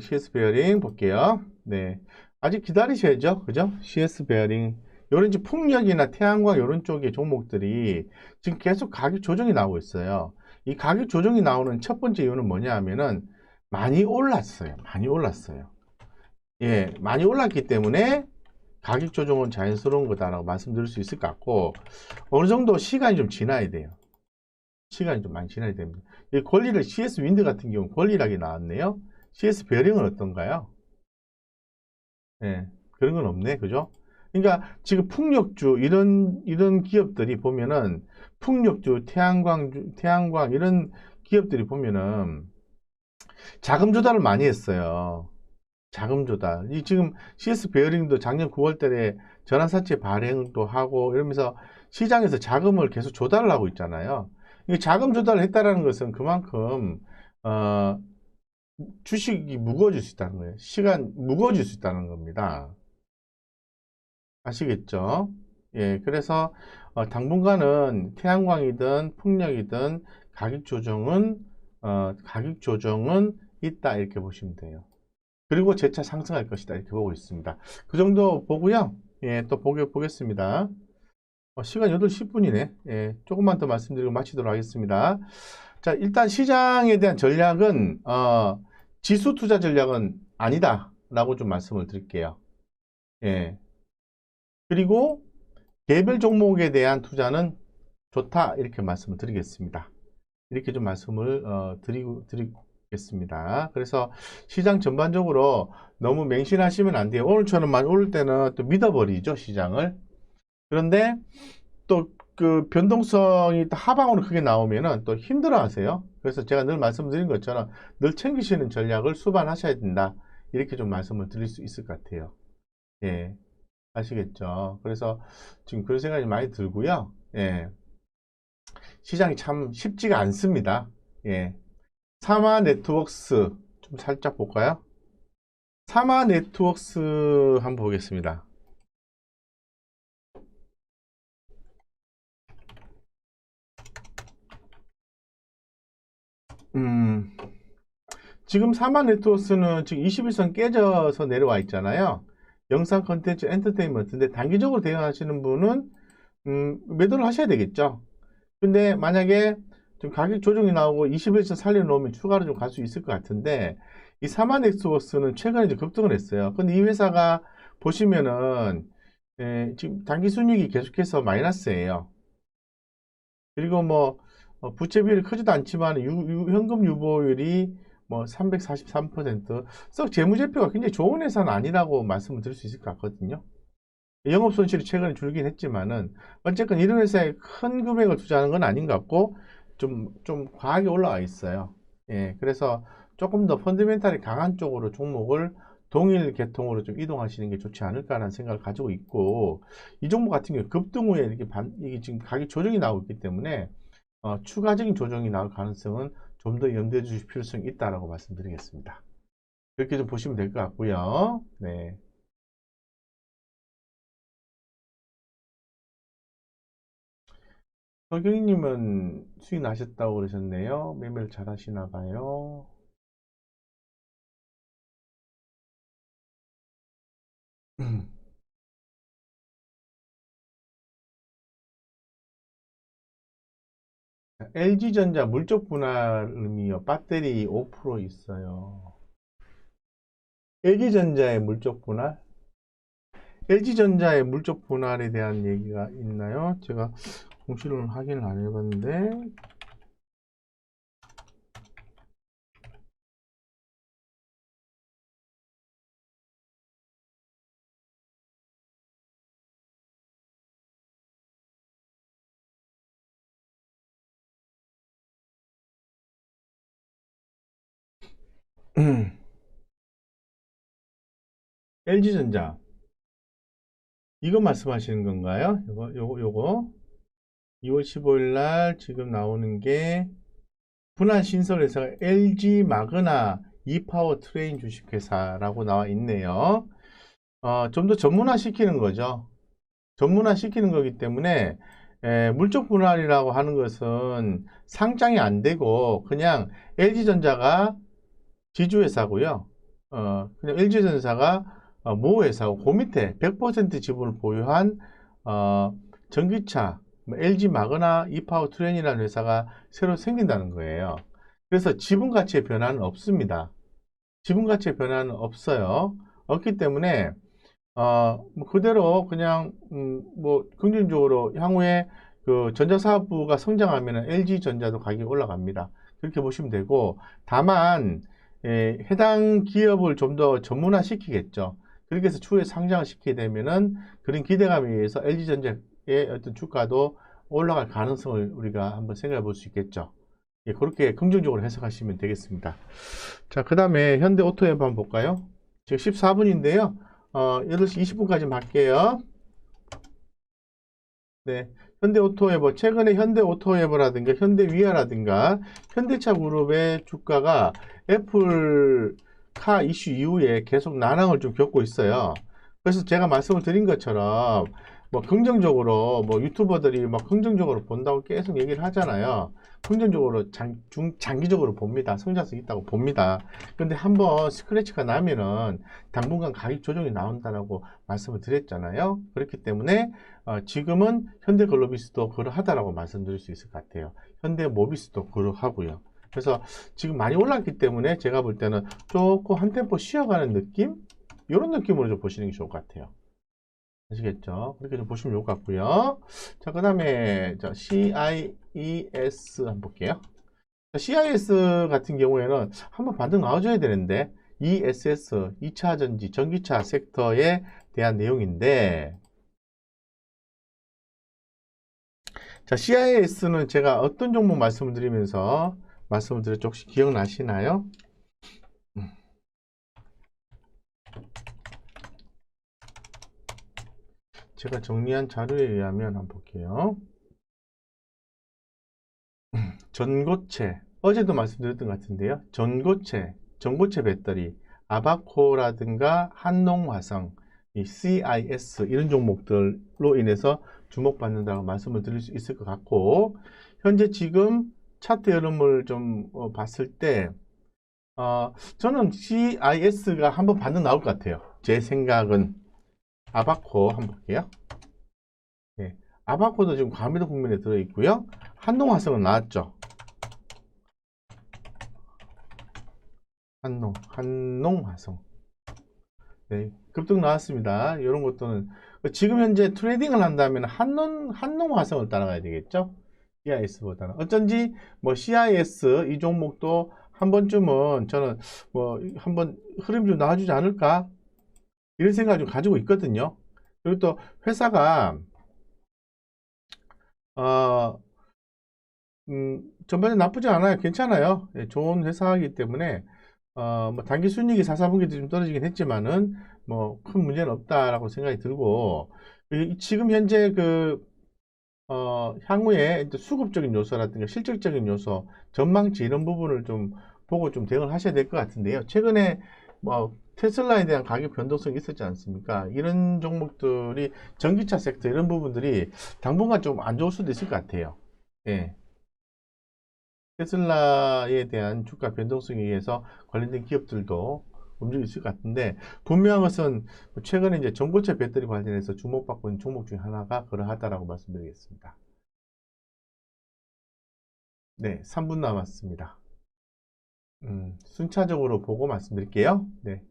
CS 베어링 볼게요. 네. 아직 기다리셔야죠. 그죠? CS 베어링. 요런 이제 풍력이나 태양광 요런 쪽의 종목들이 지금 계속 가격 조정이 나오고 있어요. 이 가격 조정이 나오는 첫 번째 이유는 뭐냐 하면은 많이 올랐어요. 많이 올랐어요. 예, 많이 올랐기 때문에 가격 조정은 자연스러운 거다라고 말씀드릴 수 있을 것 같고 어느 정도 시간이 좀 지나야 돼요. 시간이 좀 많이 지나야 됩니다. 이 권리를 CS 윈드 같은 경우 권리락이 나왔네요. CS 베어링은 어떤가요? 예, 그런 건 없네, 그죠? 그러니까 지금 풍력주 이런 기업들이 보면은 풍력주, 태양광 이런 기업들이 보면은 자금 조달을 많이 했어요. 자금 조달. 이 지금 CS 베어링도 작년 9월 달에 전환사채 발행도 하고 이러면서 시장에서 자금을 계속 조달을 하고 있잖아요. 이 자금 조달을 했다라는 것은 그만큼 어, 주식이 무거워질 수 있다는 거예요. 무거워질 수 있다는 겁니다. 아시겠죠? 예, 그래서 당분간은 태양광이든 풍력이든 가격 조정은 있다 이렇게 보시면 돼요. 그리고 재차 상승할 것이다 이렇게 보고 있습니다. 그 정도 보고요. 예, 또 보겠습니다. 시간 8시 10분이네. 예, 조금만 더 말씀드리고 마치도록 하겠습니다. 자, 일단 시장에 대한 전략은 지수 투자 전략은 아니다라고 좀 말씀을 드릴게요. 예. 그리고 개별 종목에 대한 투자는 좋다 이렇게 말씀을 드리겠습니다. 이렇게 좀 말씀을 드리겠습니다. 그래서 시장 전반적으로 너무 맹신하시면 안 돼요. 오늘처럼 많이 오를 때는 또 믿어버리죠, 시장을. 그런데 또 그 변동성이 또 하방으로 크게 나오면은 또 힘들어 하세요. 그래서 제가 늘 말씀드린 것처럼 늘 챙기시는 전략을 수반하셔야 된다. 이렇게 좀 말씀을 드릴 수 있을 것 같아요. 예. 아시겠죠? 그래서 지금 그런 생각이 많이 들고요. 예. 시장이 참 쉽지가 않습니다. 예. 사마 네트워크스 좀 살짝 볼까요? 사마 네트워크스 한번 보겠습니다. 음, 지금 사마 네트워크스는 지금 21선 깨져서 내려와 있잖아요. 영상 컨텐츠 엔터테인먼트인데 단기적으로 대응하시는 분은 매도를 하셔야 되겠죠. 근데 만약에 좀 가격 조정이 나오고 21선 살려놓으면 추가로 좀 갈 수 있을 것 같은데 이 사마 네트워크스는 최근에 이제 급등을 했어요. 근데 이 회사가 보시면은 지금 단기 순이익이 계속해서 마이너스예요. 그리고 뭐 부채 비율이 크지도 않지만 현금 유보율이 뭐 343%, 썩 재무제표가 굉장히 좋은 회사는 아니라고 말씀을 드릴 수 있을 것 같거든요. 영업 손실이 최근에 줄긴 했지만은 어쨌건 이런 회사에 큰 금액을 투자하는 건 아닌 것 같고 좀 과하게 올라와 있어요. 예, 그래서 조금 더 펀드멘탈이 강한 쪽으로 종목을 동일 계통으로 좀 이동하시는 게 좋지 않을까라는 생각을 가지고 있고 이 종목 같은 경우 급등 후에 이게 지금 가격 조정이 나오고 있기 때문에 추가적인 조정이 나올 가능성은 좀 더 염두해 주실 필요성이 있다라고 말씀드리겠습니다. 그렇게 좀 보시면 될 것 같고요. 네. 서경희님은 수익 나셨다고 그러셨네요. 매매를 잘 하시나 봐요. LG전자 물적 분할음이요. 배터리 5% 있어요. LG전자의 물적 분할? LG전자의 물적 분할에 대한 얘기가 있나요? 제가 공시를 확인을 안 해봤는데. LG전자. 이거 말씀하시는 건가요? 요거. 2월 15일 날 지금 나오는 게 분할 신설회사가 LG 마그나 이파워 트레인 주식회사라고 나와 있네요. 좀 더 전문화 시키는 거죠. 전문화 시키는 거기 때문에 물적 분할이라고 하는 것은 상장이 안 되고 그냥 LG전자가 지주회사고요. 그냥 LG전자가 모회사고 그 밑에 100% 지분을 보유한 전기차 LG 마그나 이파워 트레인이라는 회사가 새로 생긴다는 거예요. 그래서 지분 가치의 변화는 없습니다. 지분 가치의 변화는 없어요. 없기 때문에 뭐 그대로 그냥 뭐 긍정적으로 향후에 그 전자사업부가 성장하면 LG전자도 가격이 올라갑니다. 그렇게 보시면 되고 다만 해당 기업을 좀 더 전문화 시키겠죠. 그렇게 해서 추후에 상장을 시키게 되면은 그런 기대감에 의해서 LG전자의 어떤 주가도 올라갈 가능성을 우리가 한번 생각해 볼 수 있겠죠. 예, 그렇게 긍정적으로 해석하시면 되겠습니다. 자, 그 다음에 현대오토앱 한번 볼까요? 지금 14분인데요. 8시 20분까지 할게요. 네. 현대오토웨버, 최근에 현대오토웨버라든가 현대위아라든가 현대차 그룹의 주가가 애플 카 이슈 이후에 계속 난항을 좀 겪고 있어요. 그래서 제가 말씀을 드린 것처럼 뭐 긍정적으로 뭐 유튜버들이 막 긍정적으로 본다고 계속 얘기를 하잖아요. 긍정적으로 장기적으로 봅니다. 성장성 있다고 봅니다. 근데 한번 스크래치가 나면은 당분간 가격 조정이 나온다라고 말씀을 드렸잖아요. 그렇기 때문에 지금은 현대글로비스도 그러하다라고 말씀드릴 수 있을 것 같아요. 현대모비스도 그러하고요. 그래서 지금 많이 올랐기 때문에 제가 볼 때는 조금 한 템포 쉬어가는 느낌? 이런 느낌으로 좀 보시는 게 좋을 것 같아요. 아시겠죠? 그렇게 좀 보시면 좋을 것 같고요. 자, 그 다음에 CIES 한번 볼게요. CIS 같은 경우에는 한번 반등 나와줘야 되는데 ESS, 2차전지, 전기차 섹터에 대한 내용인데 자, CIS는 제가 어떤 종목 말씀을 드리면서 말씀을 드렸죠? 혹시 기억나시나요? 제가 정리한 자료에 의하면 한번 볼게요. 전고체, 어제도 말씀드렸던 것 같은데요. 전고체 배터리, 아바코라든가 한농화성, 이 CIS 이런 종목들로 인해서 주목받는다고 말씀을 드릴 수 있을 것 같고 현재 지금 차트 흐름을 좀 봤을 때 저는 CIS가 한번 반등 나올 것 같아요. 제 생각은 아바코 한번 볼게요. 네, 아바코도 지금 과매도 국면에 들어있고요. 한농화성은 나왔죠. 한농화성. 네, 급등 나왔습니다. 이런 것들은 지금 현재 트레이딩을 한다면 한농화성을 따라가야 되겠죠? CIS보다는 어쩐지 뭐 CIS 이 종목도 한 번쯤은 저는 뭐 한번 흐름 좀 나와주지 않을까 이런 생각을 좀 가지고 있거든요. 그리고 또 회사가 어, 전반적으로 나쁘지 않아요. 괜찮아요. 예, 좋은 회사이기 때문에 뭐 단기 순이익이 4, 4분기 좀 떨어지긴 했지만은 뭐 큰 문제는 없다라고 생각이 들고 지금 현재 향후에 수급적인 요소라든가 실질적인 요소, 전망치 이런 부분을 좀 보고 좀 대응을 하셔야 될 것 같은데요. 최근에 뭐 테슬라에 대한 가격 변동성이 있었지 않습니까? 이런 종목들이 전기차 섹터 이런 부분들이 당분간 좀 안 좋을 수도 있을 것 같아요. 예. 테슬라에 대한 주가 변동성에 의해서 관련된 기업들도 움직일 수 있을 것 같은데 분명한 것은 최근에 이제 전고체 배터리 관련해서 주목받고 있는 종목 중에 하나가 그러하다라고 말씀드리겠습니다. 네, 3분 남았습니다. 순차적으로 보고 말씀드릴게요. 네.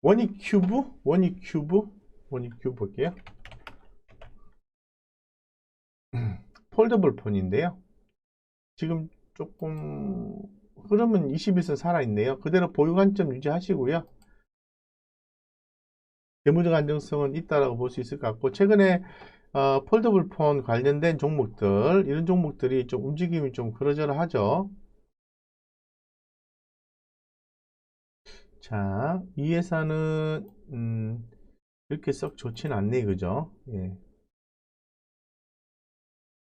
원익 큐브, 원익 큐브, 원익 큐브 볼게요. 폴더블 폰인데요. 지금 조금 흐름은 21선 살아있네요. 그대로 보유 관점 유지하시고요. 재무적 안정성은 있다라고 볼 수 있을 것 같고, 최근에 폴더블 폰 관련된 종목들, 이런 종목들이 좀 움직임이 좀 그러저러하죠. 자, 이 회사는 그렇게 썩 좋지는 않네, 그죠? 예.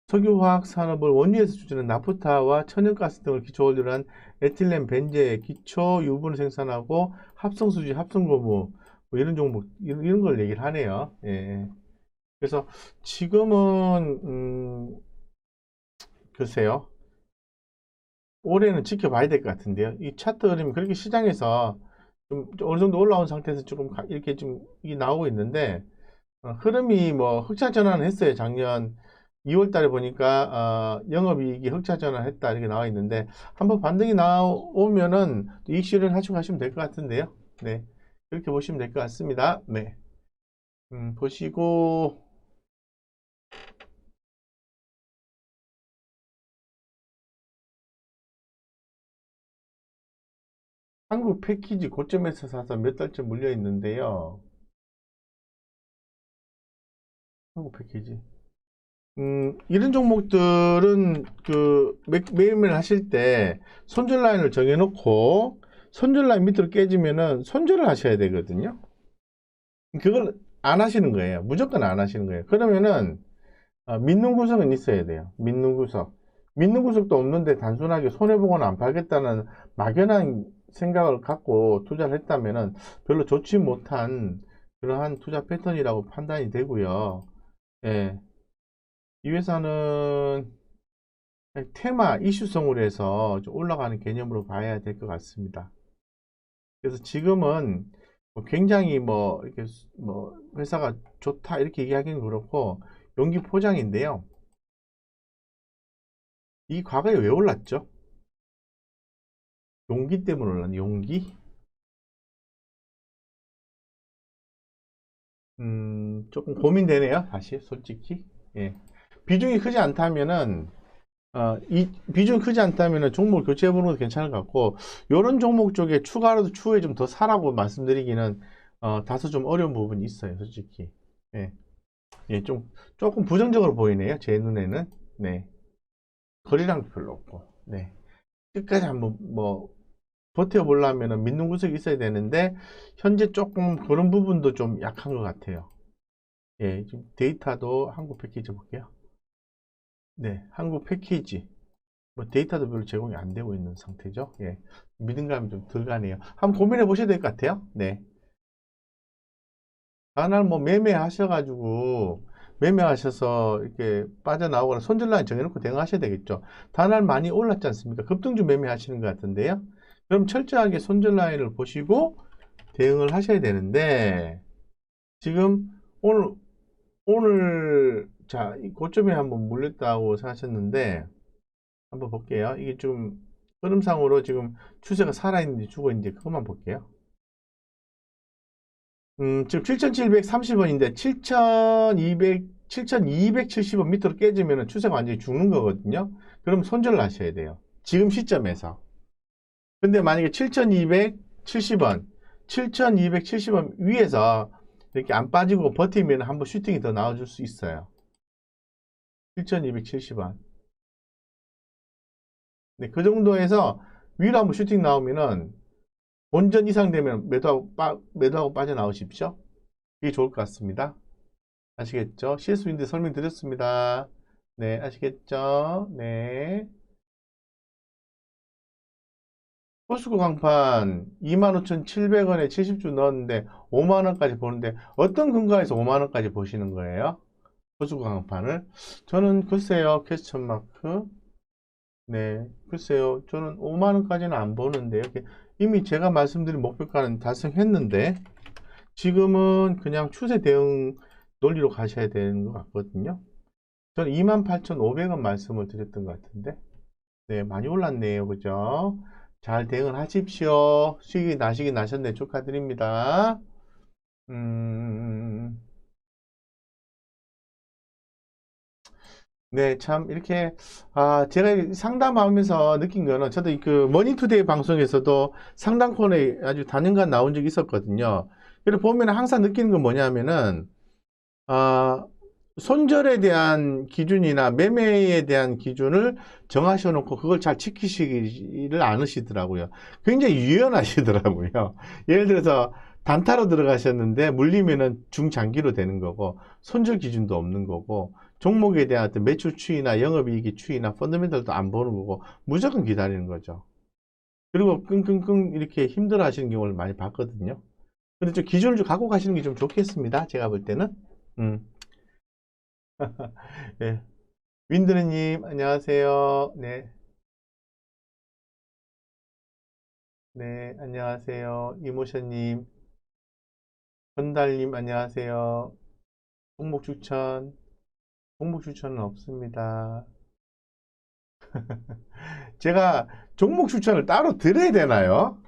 석유화학 산업을 원유에서 추진한 나프타와 천연가스 등을 기초 원료로 한 에틸렌 벤제의 기초 유분을 생산하고 합성수지, 합성고무 뭐 이런 종목 이런 걸 얘기를 하네요. 예. 그래서 지금은 글쎄요. 올해는 지켜봐야 될 것 같은데요. 이 차트 그림이 그렇게 시장에서 좀 어느 정도 올라온 상태에서 조금 이렇게 좀 나오고 있는데 흐름이 뭐 흑자 전환을 했어요. 작년 2월 달에 보니까 영업이익이 흑자 전환했다 이렇게 나와 있는데 한번 반등이 나오면은 이익 실현하시고 가시면 될 것 같은데요. 네. 그렇게 보시면 될 것 같습니다. 네. 보시고 한국 패키지 고점에서 사서 몇 달째 물려 있는데요. 한국 패키지. 이런 종목들은 그 매매를 하실 때 손절 라인을 정해놓고 손절 라인 밑으로 깨지면은 손절을 하셔야 되거든요. 그걸 안 하시는 거예요. 무조건 안 하시는 거예요. 그러면은 믿는 구석은 있어야 돼요. 믿는 구석. 믿는 구석도 없는데 단순하게 손해보거나 안 팔겠다는 막연한 생각을 갖고 투자를 했다면은 별로 좋지 못한 그러한 투자 패턴이라고 판단이 되고요. 예. 이 회사는 테마 이슈성으로 해서 좀 올라가는 개념으로 봐야 될 것 같습니다. 그래서 지금은 뭐 굉장히 뭐 이렇게 뭐 회사가 좋다 이렇게 얘기하기는 그렇고 용기 포장인데요. 이 과거에 왜 올랐죠? 용기 때문에 올랐네. 용기? 조금 고민되네요. 다시 솔직히. 예. 비중이 크지 않다면은 이 비중이 크지 않다면은 종목 교체해 보는 것도 괜찮을 것 같고 이런 종목 쪽에 추가로도 추후에 좀 더 사라고 말씀드리기는 다소 좀 어려운 부분이 있어요. 솔직히. 예. 예, 좀 조금 부정적으로 보이네요. 제 눈에는. 네. 거래량도 별로 없고. 네. 끝까지 한번 뭐 버텨보려면 믿는 구석이 있어야 되는데 현재 조금 그런 부분도 좀 약한 것 같아요. 예, 지금 데이터도 한국 패키지 볼게요. 네, 한국 패키지. 뭐 데이터도 별로 제공이 안 되고 있는 상태죠. 예, 믿음감이 좀 덜 가네요. 한번 고민해 보셔야 될 것 같아요. 네. 다날 뭐 매매하셔가지고 매매하셔서 이렇게 빠져나오거나 손절라인 정해놓고 대응하셔야 되겠죠. 다날 많이 올랐지 않습니까? 급등주 매매하시는 것 같은데요. 그럼 철저하게 손절라인을 보시고 대응을 하셔야 되는데 지금 오늘 자, 이 고점에 한번 물렸다고 하셨는데 한번 볼게요. 이게 좀 흐름상으로 지금 추세가 살아있는지 죽어있는지 그것만 볼게요. 지금 7,730원인데 7,270원 밑으로 깨지면 추세가 완전히 죽는 거거든요. 그럼 손절을 하셔야 돼요. 지금 시점에서. 근데 만약에 7,270원, 7,270원 위에서 이렇게 안 빠지고 버티면 한번 슈팅이 더 나와줄 수 있어요. 7,270원. 네, 그 정도에서 위로 한번 슈팅 나오면은 본전 이상 되면 매도하고 빠져나오십시오. 이게 좋을 것 같습니다. 아시겠죠? 실수인데 설명드렸습니다. 네, 아시겠죠? 네. 포스코 강판 25,700원에 70주 넣었는데 5만원까지 보는데 어떤 근거에서 5만원까지 보시는 거예요? 포스코 강판을? 저는 글쎄요, 퀘스천 마크. 네, 글쎄요, 저는 5만원까지는 안 보는데요. 이미 제가 말씀드린 목표가는 달성했는데 지금은 그냥 추세 대응 논리로 가셔야 되는 것 같거든요. 저는 28,500원 말씀을 드렸던 것 같은데 네, 많이 올랐네요. 그죠? 잘 대응을 하십시오. 수익이 나시긴 나셨네. 축하드립니다. 음, 네, 참, 이렇게, 제가 상담하면서 느낀 거는, 저도 그, 머니투데이 방송에서도 상담 코너에 아주 단연간 나온 적이 있었거든요. 그래서 보면 항상 느끼는 건 뭐냐면은, 아, 손절에 대한 기준이나 매매에 대한 기준을 정하셔놓고 그걸 잘 지키시기를 않으시더라고요. 굉장히 유연하시더라고요. 예를 들어서 단타로 들어가셨는데 물리면은 중장기로 되는 거고 손절 기준도 없는 거고 종목에 대한 어떤 매출 추이나 영업이익의 추이나 펀더멘털도 안 보는 거고 무조건 기다리는 거죠. 그리고 끙끙끙 이렇게 힘들어 하시는 경우를 많이 봤거든요. 근데 좀 기준을 좀 갖고 가시는 게 좀 좋겠습니다. 제가 볼 때는. 음. 예. 윈드르님, 안녕하세요. 네, 네, 안녕하세요. 이모션님, 건달님, 안녕하세요. 종목 추천, 종목 추천은 없습니다. 제가 종목 추천을 따로 드려야 되나요?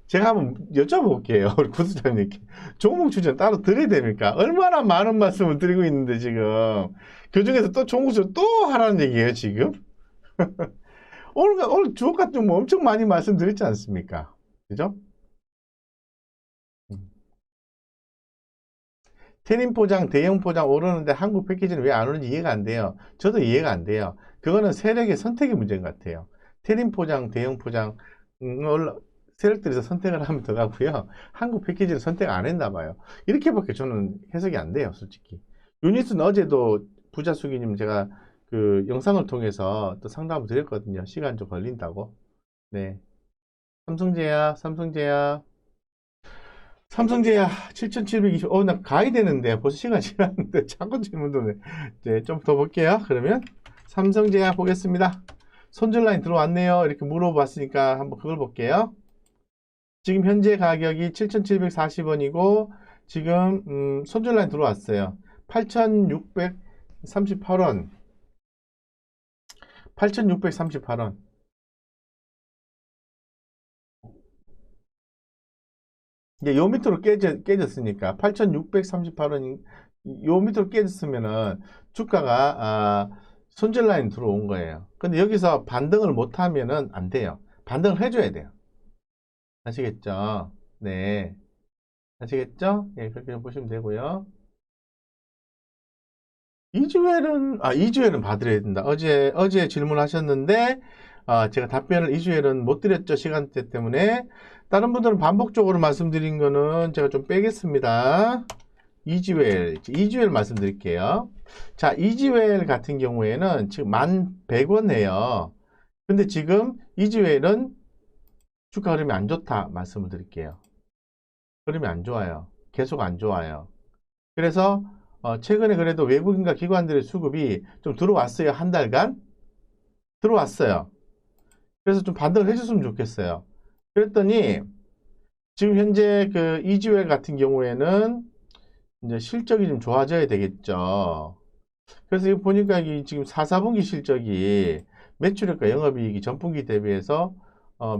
제가 한번 여쭤볼게요. 우리 구수장님께. 종목 추천 따로 드려야 됩니까? 얼마나 많은 말씀을 드리고 있는데, 지금. 그 중에서 또 종목 추천 또 하라는 얘기예요, 지금? 오늘 주옥 같은 경우 엄청 많이 말씀드렸지 않습니까? 그죠? 태닝 포장, 대형 포장 오르는데 한국 패키지는 왜 안 오는지 이해가 안 돼요. 저도 이해가 안 돼요. 그거는 세력의 선택의 문제인 것 같아요. 태닝 포장, 대형 포장, 세력들에서 선택을 하면 더 가고요. 한국 패키지는 선택 안 했나 봐요. 이렇게밖에 저는 해석이 안 돼요, 솔직히. 유니스는 어제도 부자수기님 제가 그 영상을 통해서 또 상담을 드렸거든요. 시간 좀 걸린다고. 네. 삼성제야 7720. 나 가야 되는데 벌써 시간 지났는데 자꾸 질문도 이제 좀 더 볼게요. 그러면 삼성제야 보겠습니다. 손절 라인 들어왔네요. 이렇게 물어봤으니까 한번 그걸 볼게요. 지금 현재 가격이 7740원이고 지금 손절 라인 들어왔어요. 8638원. 8638원. 이제 요 밑으로 깨졌으니까 8,638원 요 밑으로 깨졌으면은 주가가 손절 라인 들어온 거예요. 근데 여기서 반등을 못 하면은 안 돼요. 반등을 해줘야 돼요. 아시겠죠? 네. 아시겠죠? 예, 그렇게 보시면 되고요. 이주일은 봐드려야 된다. 어제 질문하셨는데, 제가 답변을 이주일은 못 드렸죠. 시간대 때문에. 다른 분들은 반복적으로 말씀드린 거는 제가 좀 빼겠습니다. 이주일 말씀드릴게요. 자, 이주일 같은 경우에는 지금 11,100원이에요. 근데 지금 이주일은 주가 흐름이 안 좋다 말씀을 드릴게요. 흐름이 안 좋아요. 계속 안 좋아요. 그래서 최근에 그래도 외국인과 기관들의 수급이 좀 들어왔어요. 한 달간 들어왔어요. 그래서 좀 반등을 해줬으면 좋겠어요. 그랬더니 지금 현재 그 이지웰 같은 경우에는 이제 실적이 좀 좋아져야 되겠죠. 그래서 이거 보니까 이 지금 4, 4분기 실적이 매출액과 영업이익이 전분기 대비해서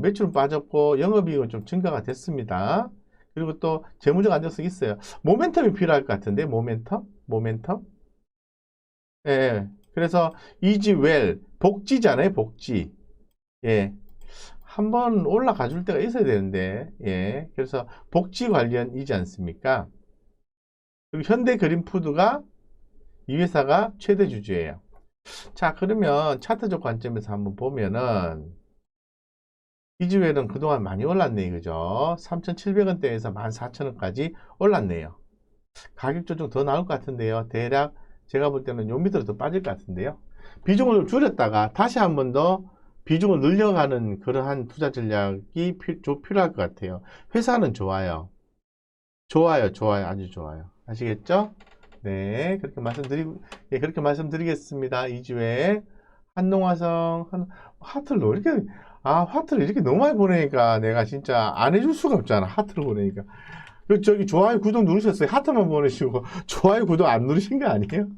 매출은 빠졌고 영업이익은 좀 증가가 됐습니다. 그리고 또 재무적 안정성이 있어요. 모멘텀이 필요할 것 같은데 모멘텀? 예. 예. 그래서 이지웰 복지잖아요, 복지. 예. 한번 올라가 줄 때가 있어야 되는데. 예. 그래서 복지 관련이지 않습니까? 그리고 현대그린푸드가 이 회사가 최대 주주예요. 자, 그러면 차트적 관점에서 한번 보면은 이지웰은 그동안 많이 올랐네, 그죠? 3,700원대에서 14,000원까지 올랐네요. 가격 조정 더 나올 것 같은데요. 대략 제가 볼 때는 요 밑으로 더 빠질 것 같은데요. 비중을 좀 줄였다가 다시 한 번 더 비중을 늘려가는 그러한 투자 전략이 필요할 것 같아요. 회사는 좋아요. 좋아요. 아주 좋아요. 아시겠죠? 네, 그렇게 말씀드리겠습니다. 2주에 하트를 하트를 이렇게 너무 많이 보내니까 내가 진짜 안 해줄 수가 없잖아. 하트를 보내니까. 저기 좋아요, 구독 누르셨어요? 하트만 보내시고 좋아요, 구독 안 누르신 거 아니에요?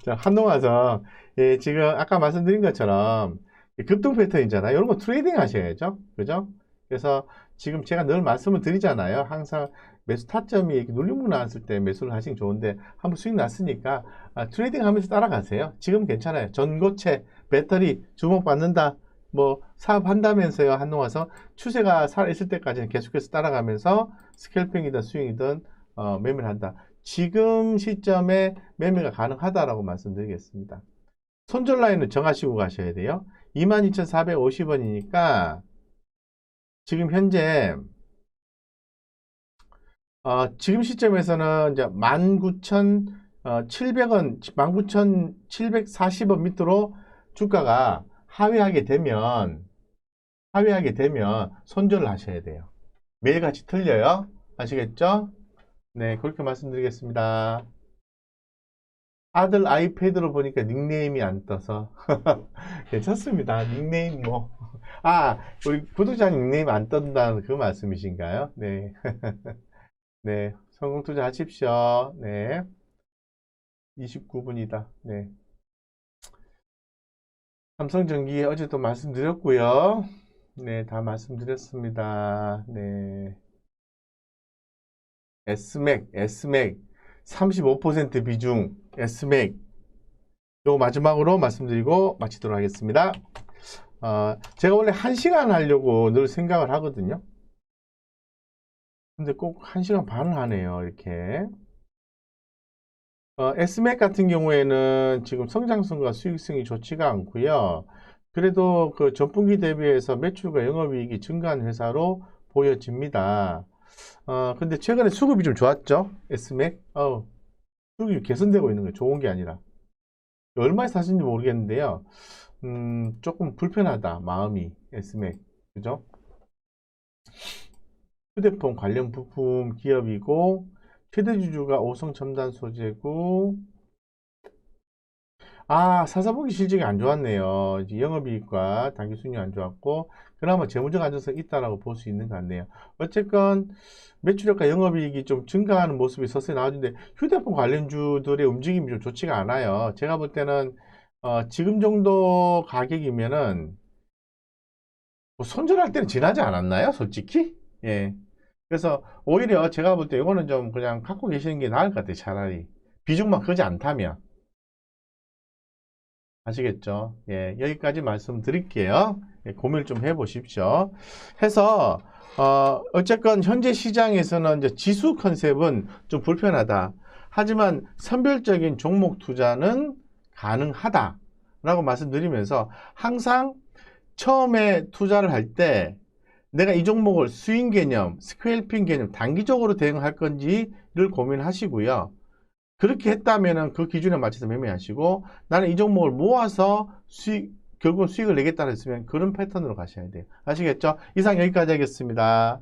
자, 한동화성. 예, 지금 아까 말씀드린 것처럼 급등 패턴이잖아요. 이런 거 트레이딩 하셔야죠. 그죠? 그래서 지금 제가 늘 말씀을 드리잖아요. 항상 매수 타점이 이렇게 눌림목 나왔을 때 매수를 하시면 좋은데 한번 수익 났으니까 트레이딩 하면서 따라가세요. 지금 괜찮아요. 전고체, 배터리 주목받는다. 뭐 사업한다면서요. 한동화성. 추세가 살아있을 때까지는 계속해서 따라가면서 스캘핑이든 스윙이든 매매를 한다. 지금 시점에 매매가 가능하다라고 말씀드리겠습니다. 손절 라인을 정하시고 가셔야 돼요. 22,450원이니까 지금 현재 지금 시점에서는 이제 19,700원, 19,740원 밑으로 주가가 하회하게 되면 손절을 하셔야 돼요. 매일같이 틀려요. 아시겠죠? 네, 그렇게 말씀드리겠습니다. 아들 아이패드로 보니까 닉네임이 안 떠서 괜찮습니다. 닉네임 뭐. 우리 구독자님 닉네임 안 뜬다는 그 말씀이신가요? 네. 네. 성공 투자하십시오. 네. 29분이다. 네. 삼성전기 어제도 말씀드렸고요. 네, 다 말씀드렸습니다. 네. S맥 35% 비중 S맥 요 마지막으로 말씀드리고 마치도록 하겠습니다. 제가 원래 1시간 하려고 늘 생각을 하거든요. 근데 꼭 1시간 반을 하네요. 이렇게 S맥 같은 경우에는 지금 성장성과 수익성이 좋지가 않고요. 그래도 그 전분기 대비해서 매출과 영업이익이 증가한 회사로 보여집니다. 근데 최근에 수급이 좀 좋았죠? S맥 수급이 개선되고 있는 거예요. 좋은 게 아니라 얼마에 사신지 모르겠는데요. 조금 불편하다 마음이. S맥 그죠? 휴대폰 관련 부품 기업이고 최대 주주가 오성첨단 소재고 사사보기 실적이 안 좋았네요. 영업이익과 당기 수익이 안 좋았고 그나마 재무적 안정성이 있다라고 볼 수 있는 것 같네요. 어쨌건 매출액과 영업이익이 좀 증가하는 모습이 서서히 나와주는데 휴대폰 관련주들의 움직임이 좀 좋지가 않아요. 제가 볼 때는 지금 정도 가격이면은 뭐 손절할 때는 지나지 않았나요? 솔직히? 예. 그래서 오히려 제가 볼 때 이거는 좀 그냥 갖고 계시는 게 나을 것 같아요. 차라리 비중만 크지 않다면. 아시겠죠? 예, 여기까지 말씀드릴게요. 예, 고민을 좀 해보십시오. 해서 어쨌건 현재 시장에서는 이제 지수 컨셉은 좀 불편하다. 하지만 선별적인 종목 투자는 가능하다라고 말씀드리면서 항상 처음에 투자를 할 때 내가 이 종목을 스윙 개념, 스크래핑 개념, 단기적으로 대응할 건지를 고민하시고요. 그렇게 했다면 그 기준에 맞춰서 매매하시고 나는 이 종목을 모아서 결국은 수익을 내겠다 했으면 그런 패턴으로 가셔야 돼요. 아시겠죠? 이상 여기까지 하겠습니다.